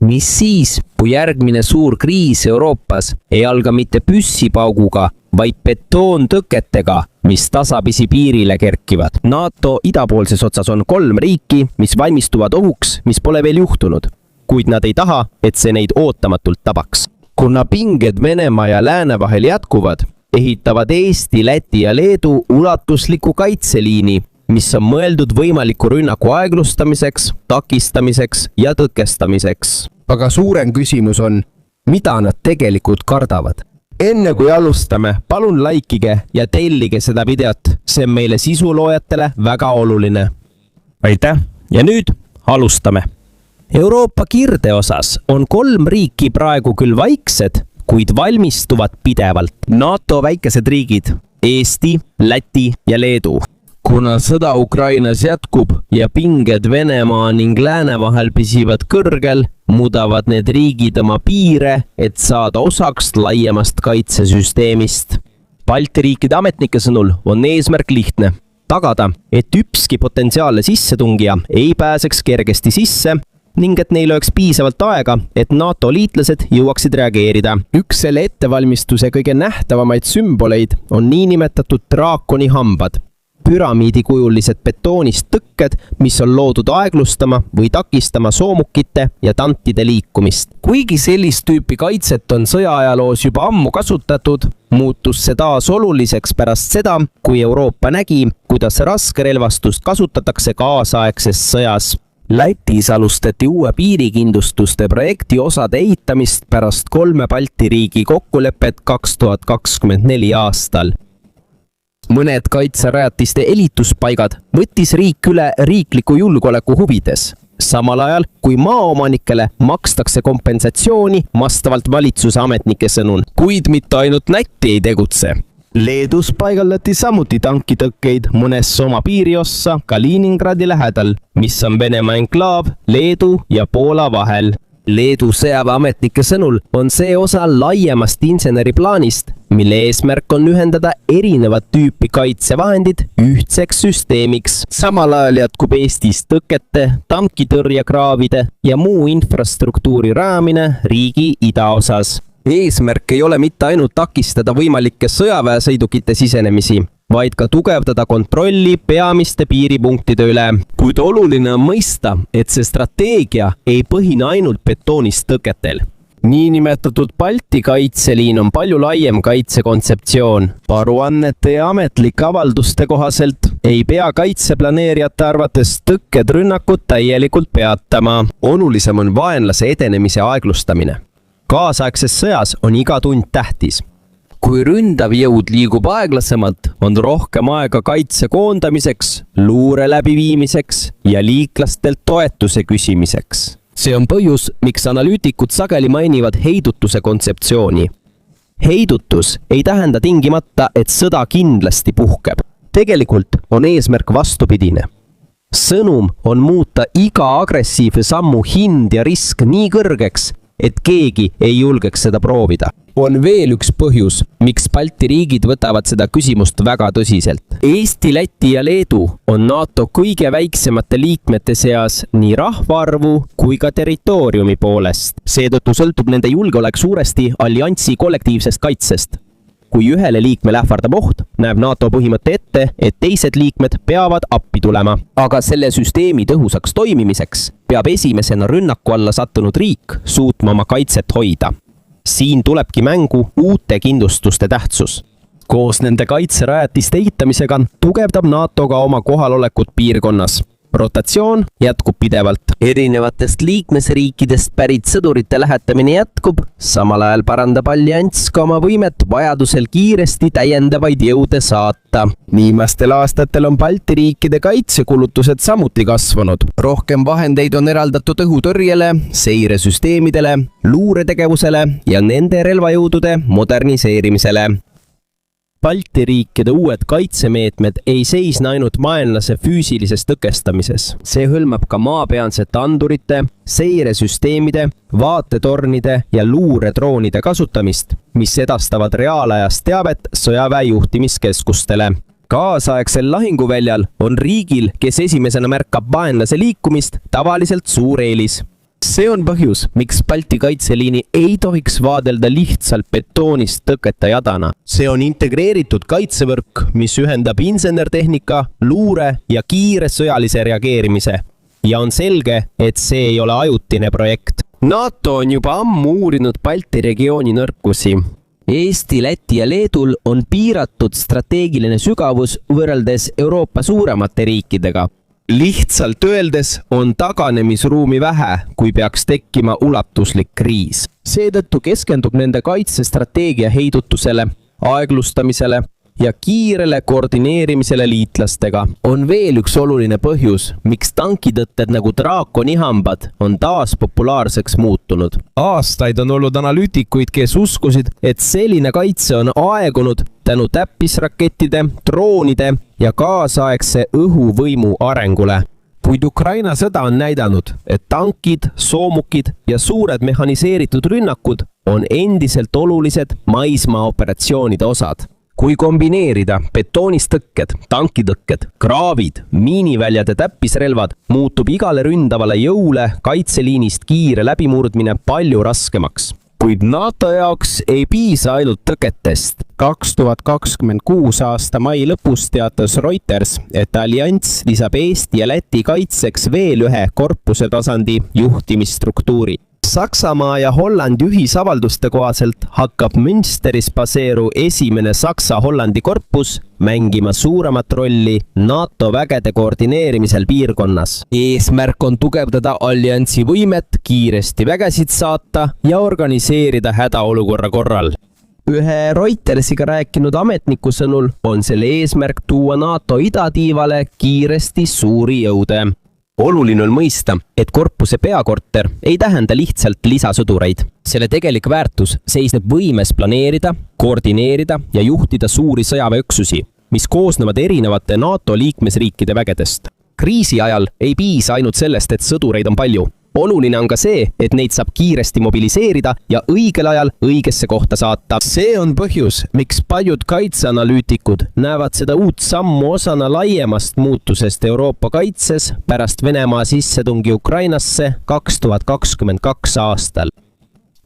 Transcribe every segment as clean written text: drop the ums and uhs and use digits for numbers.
Mis siis, kui järgmine suur kriis Euroopas ei alga mitte püssipauguga, vaid betoontõketega, mis tasapisi piirile kerkivad? NATO idapoolses otsas on 3 riiki, mis valmistuvad ohuks, mis pole veel juhtunud, kuid nad ei taha, et see neid ootamatult tabaks. Kuna pinged Venemaa ja lääne vahel jätkuvad, ehitavad Eesti, Läti ja Leedu ulatusliku kaitseliini, mis on mõeldud võimaliku rünnaku aeglustamiseks, takistamiseks ja tõkestamiseks. Aga suurem küsimus on, mida nad tegelikult kardavad? Enne kui alustame, palun laikige ja tellige seda videot, see on meile sisuloojatele väga oluline. Aitäh ja nüüd alustame. Euroopa kirdeosas on 3 riiki praegu küll vaiksed, kuid valmistuvad pidevalt. NATO väikesed riigid, Eesti, Läti ja Leedu. Kuna sõda Ukrainas jätkub ja pinged Venemaa ning lääne vahel püsivad kõrgel, muudavad need riigid oma piire, et saada osaks laiemast kaitsesüsteemist. Balti riikide ametnike sõnul on eesmärk lihtne. Tagada, et ükski potentsiaalne sissetungija ei pääseks kergesti sisse ning et neil oleks piisavalt aega, et NATO liitlased jõuaksid reageerida. Üks selle ettevalmistuse kõige nähtavamaid sümboleid on niinimetatud draakoni hambad. Püramiidikujulised betoonist tõkked, mis on loodud aeglustama või takistama soomukite ja tankide liikumist. Kuigi sellist tüüpi kaitset on sõjaajaloos juba ammu kasutatud, muutus see taas oluliseks pärast seda, kui Euroopa nägi, kuidas raskerelvastust kasutatakse kaasaegses sõjas. Lätis alustati uue piirikindlustuste projekti osade ehitamist pärast 3 Balti riigi kokkulepet 2024 aastal. Mõned kaitserajatiste elituspaigad võttis riik üle riikliku julgeoleku huvides, samal ajal kui maaomanikele makstakse kompensatsiooni vastavalt valitsuse ametnike sõnul. Kuid mitte ainult Läti ei tegutse. Leedus paigaldati samuti tankitõkkeid mõnes oma piiriossa Kaliningradi lähedal, mis on Venemaa enklaav Leedu ja Poola vahel. Leedu sõjaväeametnike sõnul on see osa laiemast inseneriplaanist, mille eesmärk on ühendada erinevat tüüpi kaitsevahendid ühtseks süsteemiks. Samal ajal jätkub Eestis tõkete, tankitõrjekraavide ja muu infrastruktuuri rajamine riigi idaosas. Eesmärk ei ole mitte ainult takistada võimalike sõjaväesõidukite sisenemisi, vaid ka tugevdada kontrolli peamiste piiripunktide üle. Kuid oluline on mõista, et see strateegia ei põhine ainult betoonist tõketel. Niinimetatud Balti kaitseliin on palju laiem kaitsekontseptsioon. Aruannete ja ametlike avalduste kohaselt ei pea kaitseplaneerijate arvates tõkked rünnakut täielikult peatama. Olulisem on vaenlase edenemise aeglustamine. Kaasaegses sõjas on iga tund tähtis. Kui ründav jõud liigub aeglasemalt, on rohkem aega kaitse koondamiseks, luure läbiviimiseks ja liiklastelt toetuse küsimiseks. See on põhjus, miks analüütikud sageli mainivad heidutuse kontseptsiooni. Heidutus ei tähenda tingimata, et sõda kindlasti puhkeb. Tegelikult on eesmärk vastupidine. Sõnum on muuta iga agressiivse sammu hind ja risk nii kõrgeks, et keegi ei julgeks seda proovida. On veel üks põhjus, miks Balti riigid võtavad seda küsimust väga tõsiselt. Eesti, Läti ja Leedu on NATO kõige väiksemate liikmete seas nii rahvaarvu kui ka territooriumi poolest. Seetõttu sõltub nende julgeolek suuresti alliansi kollektiivsest kaitsest. Kui ühele liikmele ähvardab oht, näeb NATO põhimõte ette, et teised liikmed peavad appi tulema. Aga selle süsteemi tõhusaks toimimiseks peab esimesena rünnaku alla sattunud riik suutma oma kaitset hoida. Siin tulebki mängu uute kindlustuste tähtsus. Koos nende kaitserajatiste ehitamisega tugevdab NATO ka oma kohalolekut piirkonnas. Rotatsioon jätkub pidevalt. Erinevatest liikmesriikidest pärit sõdurite lähetamine jätkub, samal ajal parandab allianss ka oma võimet vajadusel kiiresti täiendavaid jõude saata. Viimastel aastatel on Balti riikide kaitsekulutused samuti kasvanud. Rohkem vahendeid on eraldatud õhutõrjele, seiresüsteemidele, luuretegevusele ja nende relvajõudude moderniseerimisele. Balti riikide uued kaitsemeetmed ei seisne ainult vaenlase füüsilises tõkestamises. See hõlmab ka maapealsete andurite, seiresüsteemide, vaatetornide ja luuredroonide kasutamist, mis edastavad reaalajas teavet sõjaväe juhtimiskeskustele. Kaasaegsel lahinguväljal on riigil, kes esimesena märkab vaenlase liikumist, tavaliselt suur eelis. see on põhjus, miks Balti kaitseliini ei tohiks vaadelda lihtsalt betoonist tõkete jadana. See on integreeritud kaitsevõrk, mis ühendab insenertehnika, luure ja kiire sõjalise reageerimise. Ja on selge, et see ei ole ajutine projekt. NATO on juba ammu uurinud Balti regiooni nõrkusi. Eesti, Läti ja Leedul on piiratud strateegiline sügavus võrreldes Euroopa suuremate riikidega. Lihtsalt öeldes on taganemisruumi vähe, kui peaks tekkima ulatuslik kriis. Seetõttu keskendub nende kaitsestrateegia heidutusele, aeglustamisele ja kiirele koordineerimisele liitlastega. On veel üks oluline põhjus, miks tankitõtted nagu draakonihambad on taas populaarseks muutunud. Aastaid on olnud analüütikuid, kes uskusid, et selline kaitse on aegunud tänu täppisrakettide, droonide ja kaasaegse õhuvõimu arengule. Kuid Ukraina sõda on näidanud, et tankid, soomukid ja suured mehhaniseeritud rünnakud on endiselt olulised maismaaoperatsioonide osad. Kui kombineerida betoonist tõkked, tankitõkked, kraavid, miiniväljade täppisrelvad, muutub igale ründavale jõule kaitseliinist kiire läbimurdmine palju raskemaks. Kuid NATO jaoks ei piisa ainult tõketest. 2026 aasta mai lõpus teatas Reuters, et allianss lisab Eesti ja Läti kaitseks veel ühe korpuse tasandi juhtimisstruktuuri. Saksamaa ja Hollandi ühisavalduste kohaselt hakkab Münsteris baseeru esimene Saksa-Hollandi korpus mängima suuremat rolli NATO vägede koordineerimisel piirkonnas. Eesmärk on tugevdada alliansi võimet kiiresti vägesid saata ja organiseerida hädaolukorra korral. Ühe Reutersiga rääkinud ametniku sõnul on selle eesmärk tuua NATO idatiivale kiiresti suuri jõude. Oluline on mõista, et korpuse peakorter ei tähenda lihtsalt lisasõdureid. Selle tegelik väärtus seisneb võimes planeerida, koordineerida ja juhtida suuri sõjaväeüksusi, mis koosnevad erinevate NATO liikmesriikide vägedest. Kriisi ajal ei piisa ainult sellest, et sõdureid on palju. Oluline on ka see, et neid saab kiiresti mobiliseerida ja õigel ajal õigesse kohta saata. See on põhjus, miks paljud kaitseanalüütikud näevad seda uut sammu osana laiemast muutusest Euroopa kaitses pärast Venemaa sissetungi Ukrainasse 2022 aastal.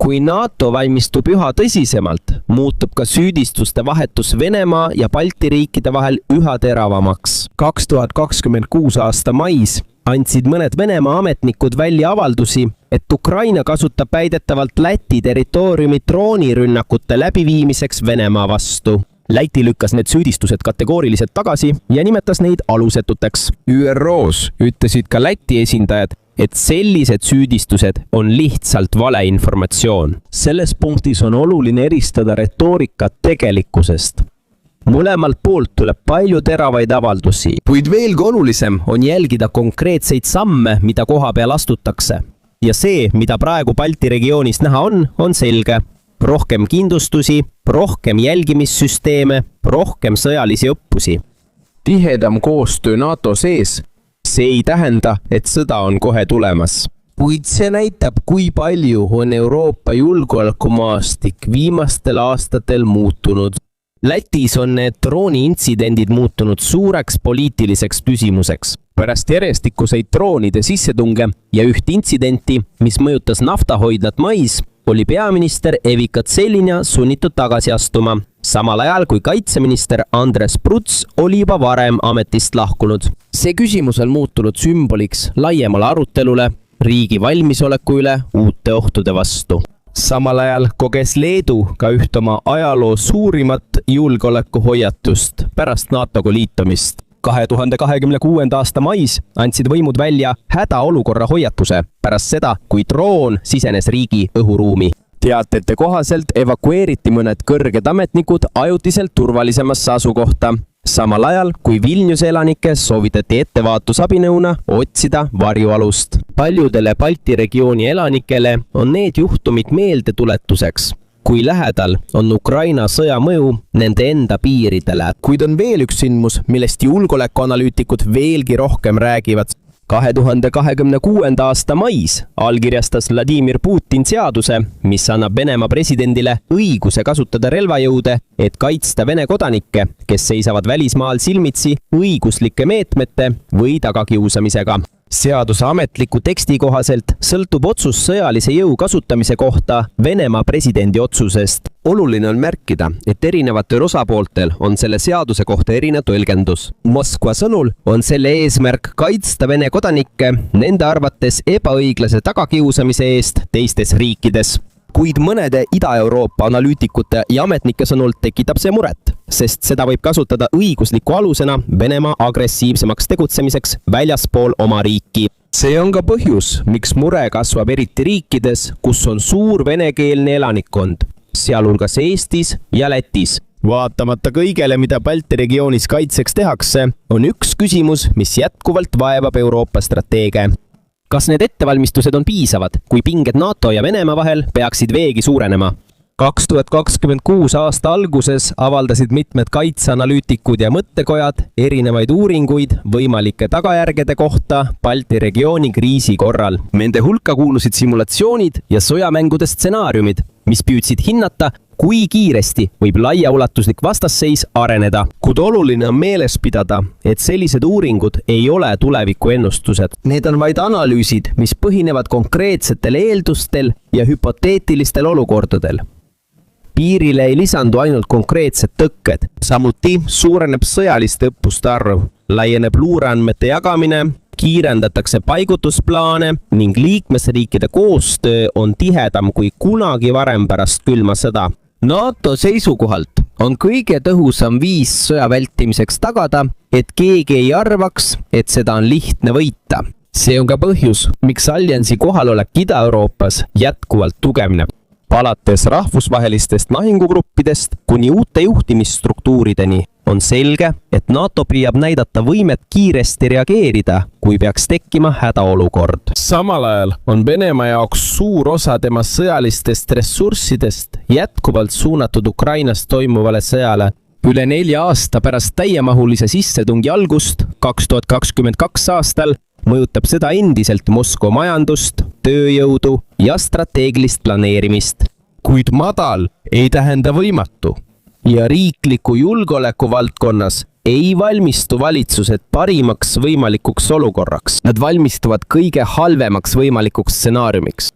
Kui NATO valmistub üha tõsisemalt, muutub ka süüdistuste vahetus Venemaa ja Balti riikide vahel üha teravamaks. 2026 aasta mais andsid mõned Venemaa ametnikud välja avaldusi, et Ukraina kasutab väidetavalt Läti territooriumi droonirünnakute läbiviimiseks Venemaa vastu. Läti lükkas need süüdistused kategooriliselt tagasi ja nimetas neid alusetuteks. ÜROs ütlesid ka Läti esindajad, et sellised süüdistused on lihtsalt valeinformatsioon. Selles punktis on oluline eristada retoorikat tegelikkusest. Mõlemalt poolt tuleb palju teravaid avaldusi, kuid veelgi olulisem on jälgida konkreetseid samme, mida koha peal astutakse. Ja see, mida praegu Balti regioonis näha on selge. Rohkem kindlustusi, rohkem jälgimissüsteeme, rohkem sõjalisi õppusi. Tihedam koostöö NATO sees. See ei tähenda, et sõda on kohe tulemas. Kuid see näitab, kui palju on Euroopa julgeolekumaastik viimastel aastatel muutunud. Lätis on need drooniintsidendid muutunud suureks poliitiliseks küsimuseks. Pärast järjestikuseid droonide sissetunge ja üht intsidenti, mis mõjutas naftahoidlat mais, oli peaminister Evika Tselinja sunnitud tagasi astuma, samal ajal kui kaitseminister Andres Pruts oli juba varem ametist lahkunud. See küsimus on muutunud sümboliks laiemale arutelule riigi valmisoleku üle uute ohtude vastu. Samal ajal koges Leedu ka üht oma ajaloo suurimat julgeolekuhoiatust pärast NATOga liitumist. 2026. aasta mais andsid võimud välja hädaolukorra hoiatuse pärast seda, kui droon sisenes riigi õhuruumi. Teatete kohaselt evakueeriti mõned kõrged ametnikud ajutiselt turvalisemasse asukohta. Samal ajal, kui Vilniuse elanike soovitati ettevaatusabinõuna otsida varjualust. Paljudele Balti regiooni elanikele on need juhtumid meeldetuletuseks, kui lähedal on Ukraina sõja mõju nende enda piiridele. Kuid on veel üks sündmus, millest julgeolekuanalüütikud veelgi rohkem räägivad. 2026. aasta mais allkirjastas Vladimir Putin seaduse, mis annab Venemaa presidendile õiguse kasutada relvajõude, et kaitsta Vene kodanikke, kes seisavad välismaal silmitsi õiguslike meetmete või tagakiusamisega. seaduse ametliku teksti kohaselt sõltub otsus sõjalise jõu kasutamise kohta Venemaa presidendi otsusest. oluline on märkida, et erinevatel osapooltel on selle seaduse kohta erinev tõlgendus. Moskva sõnul on selle eesmärk kaitsta Vene kodanikke nende arvates ebaõiglase tagakiusamise eest teistes riikides. Kuid mõnede Ida-Euroopa analüütikute ja ametnike sõnul tekitab see muret, sest seda võib kasutada õigusliku alusena Venemaa agressiivsemaks tegutsemiseks väljaspool oma riiki. see on ka põhjus, miks mure kasvab eriti riikides, kus on suur venekeelne elanikkond, sealhulgas Eestis ja Lätis. Vaatamata kõigele, mida Balti regioonis kaitseks tehakse, on üks küsimus, mis jätkuvalt vaevab Euroopa strateegia. Kas need ettevalmistused on piisavad, kui pinged NATO ja Venemaa vahel peaksid veegi suurenema? 2026 aasta alguses avaldasid mitmed kaitseanalüütikud ja mõttekojad erinevaid uuringuid võimalike tagajärgede kohta Balti regiooni kriisi korral. Nende hulka kuulusid simulatsioonid ja sõjamängude stsenaariumid, mis püüdsid hinnata, kui kiiresti võib laiaulatuslik vastasseis areneda. Kuid oluline on meeles pidada, et sellised uuringud ei ole tulevikuennustused. Need on vaid analüüsid, mis põhinevad konkreetsetel eeldustel ja hüpoteetilistel olukordadel. Piirile ei lisandu ainult konkreetsed tõkked, samuti suureneb sõjaliste õppuste arv, laieneb luureandmete jagamine, kiirendatakse paigutusplaane ning liikmesriikide koostöö on tihedam kui kunagi varem pärast külma sõda. NATO seisukohalt on kõige tõhusam viis sõja vältimiseks tagada, et keegi ei arvaks, et seda on lihtne võita. See on ka põhjus, miks alliansi kohalolek Ida-Euroopas jätkuvalt tugevneb. Alates rahvusvahelistest lahingugruppidest kuni uute juhtimisstruktuurideni on selge, et NATO püüab näidata võimet kiiresti reageerida, kui peaks tekkima hädaolukord. Samal ajal on Venemaa jaoks suur osa tema sõjalistest ressurssidest jätkuvalt suunatud Ukrainas toimuvale sõjale. Üle 4 aasta pärast täiemahulise sissetungi algust 2022 aastal mõjutab seda endiselt Moskva majandust, tööjõudu ja strateegilist planeerimist. Kuid madal ei tähenda võimatu. Ja riikliku julgeoleku valdkonnas ei valmistu valitsused parimaks võimalikuks olukorraks. Nad valmistuvad kõige halvemaks võimalikuks stsenaariumiks.